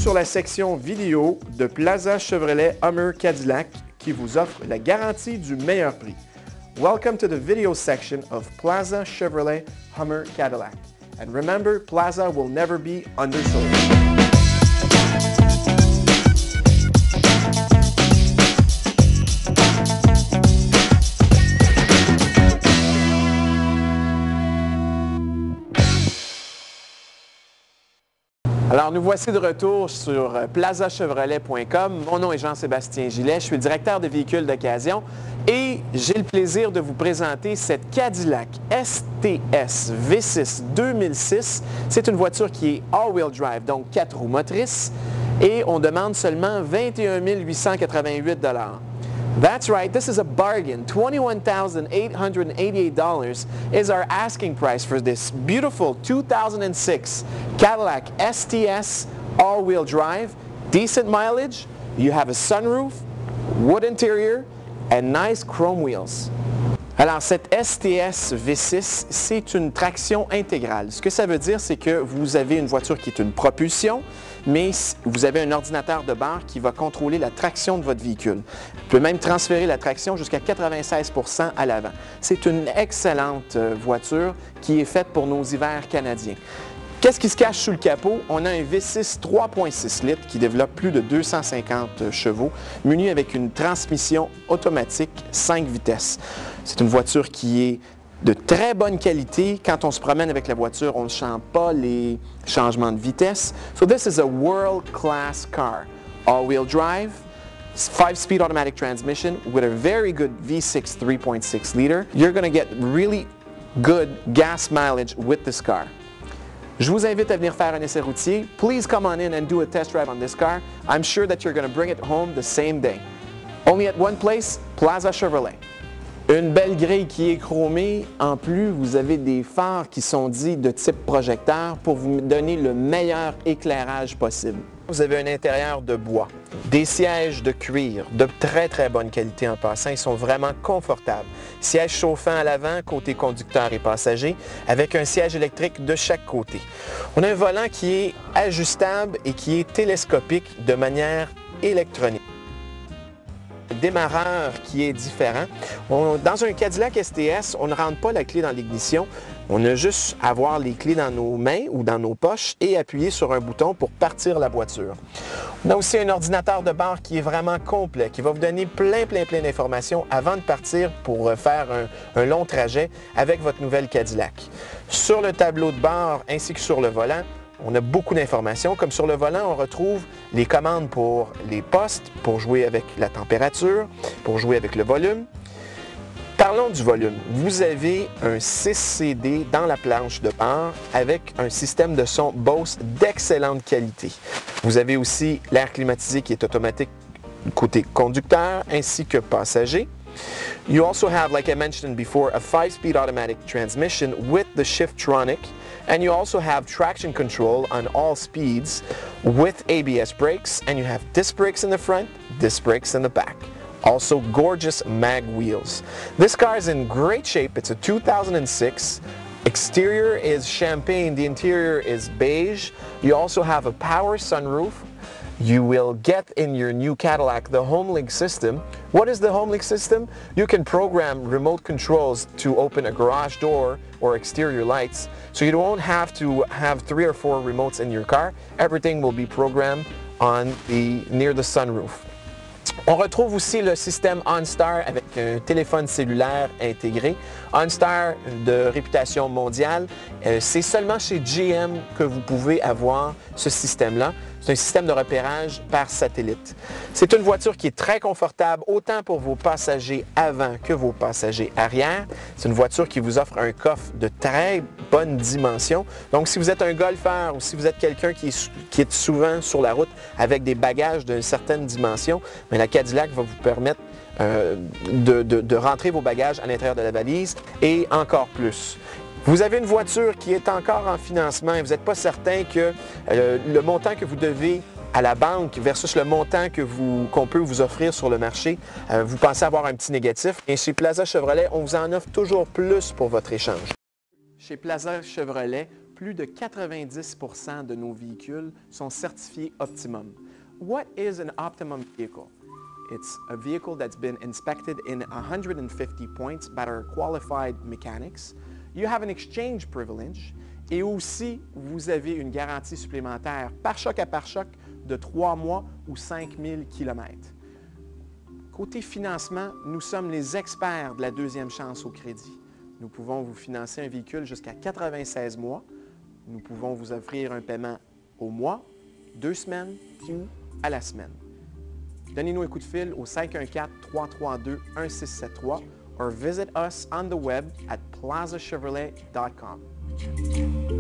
sur la section vidéo de Plaza Chevrolet Hummer Cadillac qui vous offre la garantie du meilleur prix. Welcome to the video section of Plaza Chevrolet Hummer Cadillac. And remember, Plaza will never be undersold. Alors, nous voici de retour sur plazachevrolet.com. Mon nom est Jean-Sébastien Gillet, je suis le directeur de véhicules d'occasion et j'ai le plaisir de vous présenter cette Cadillac STS V6 2006. C'est une voiture qui est all-wheel drive, donc 4 roues motrices, et on demande seulement 21 888 $. That's right, this is a bargain. $21,888 is our asking price for this beautiful 2006 Cadillac STS all-wheel drive. Decent mileage, you have a sunroof, wood interior, and nice chrome wheels. Alors, cette STS V6, c'est une traction intégrale. Ce que ça veut dire, c'est que vous avez une voiture qui est une propulsion, mais vous avez un ordinateur de bord qui va contrôler la traction de votre véhicule. Vous pouvez même transférer la traction jusqu'à 96 % à l'avant. C'est une excellente voiture qui est faite pour nos hivers canadiens. Qu'est-ce qui se cache sous le capot? On a un V6 3.6 litres qui développe plus de 250 chevaux, muni avec une transmission automatique 5 vitesses. C'est une voiture qui est de très bonne qualité. Quand on se promène avec la voiture, on ne sent pas les changements de vitesse. So this is a world-class car. All-wheel drive, 5-speed automatic transmission with a very good V6 3.6 liter. You're going to get really good gas mileage with this car. Je vous invite à venir faire un essai routier. Please come on in and do a test drive on this car. I'm sure that you're going to bring it home the same day. Only at one place, Plaza Chevrolet. Une belle grille qui est chromée. En plus, vous avez des phares qui sont dits de type projecteur pour vous donner le meilleur éclairage possible. Vous avez un intérieur de bois, des sièges de cuir de très bonne qualité en passant. Ils sont vraiment confortables. Siège chauffant à l'avant, côté conducteur et passager, avec un siège électrique de chaque côté. On a un volant qui est ajustable et qui est télescopique de manière électronique. Démarreur qui est différent. Dans un Cadillac STS, on ne rentre pas la clé dans l'ignition. On a juste à avoir les clés dans nos mains ou dans nos poches et appuyer sur un bouton pour partir la voiture. On a aussi un ordinateur de bord qui est vraiment complet, qui va vous donner plein d'informations avant de partir pour faire un long trajet avec votre nouvelle Cadillac. Sur le tableau de bord ainsi que sur le volant, on a beaucoup d'informations. Comme sur le volant, on retrouve les commandes pour les postes, pour jouer avec la température, pour jouer avec le volume. Parlons du volume. Vous avez un 6 CD dans la planche de bord avec un système de son Bose d'excellente qualité. Vous avez aussi l'air climatisé qui est automatique côté conducteur ainsi que passager. You also have, like I mentioned before, a 5-speed automatic transmission with the Shiftronic, and you also have traction control on all speeds with ABS brakes, and you have disc brakes in the front, disc brakes in the back. Also gorgeous mag wheels. This car is in great shape. It's a 2006. Exterior is champagne, the interior is beige. You also have a power sunroof. You will get in your new Cadillac the HomeLink system. What is the HomeLink system? You can program remote controls to open a garage door or exterior lights, so you don't have to have 3 or 4 remotes in your car. Everything will be programmed near the sunroof. On retrouve aussi le système OnStar avec un téléphone cellulaire intégré. OnStar de réputation mondiale, c'est seulement chez GM que vous pouvez avoir ce système-là. C'est un système de repérage par satellite. C'est une voiture qui est très confortable, autant pour vos passagers avant que vos passagers arrière. C'est une voiture qui vous offre un coffre de très bonne dimension. Donc, si vous êtes un golfeur ou si vous êtes quelqu'un qui est souvent sur la route avec des bagages d'une certaine dimension, bien, la Cadillac va vous permettre de rentrer vos bagages à l'intérieur de la valise et encore plus. Vous avez une voiture qui est encore en financement et vous n'êtes pas certain que le montant que vous devez à la banque versus le montant qu'on peut vous offrir sur le marché, vous pensez avoir un petit négatif. Et chez Plaza Chevrolet, on vous en offre toujours plus pour votre échange. Chez Plaza Chevrolet, plus de 90% de nos véhicules sont certifiés Optimum. What is an Optimum vehicle? It's a vehicle that's been inspected in 150 points by our qualified mechanics. You have an exchange privilege et aussi vous avez une garantie supplémentaire par choc à pare-choc de 3 mois ou 5000 km. Côté financement, nous sommes les experts de la deuxième chance au crédit. Nous pouvons vous financer un véhicule jusqu'à 96 mois. Nous pouvons vous offrir un paiement au mois, 2 semaines ou à la semaine. Donnez-nous un coup de fil au 514-332-1673 or visit us on the web at plazachevrolet.com.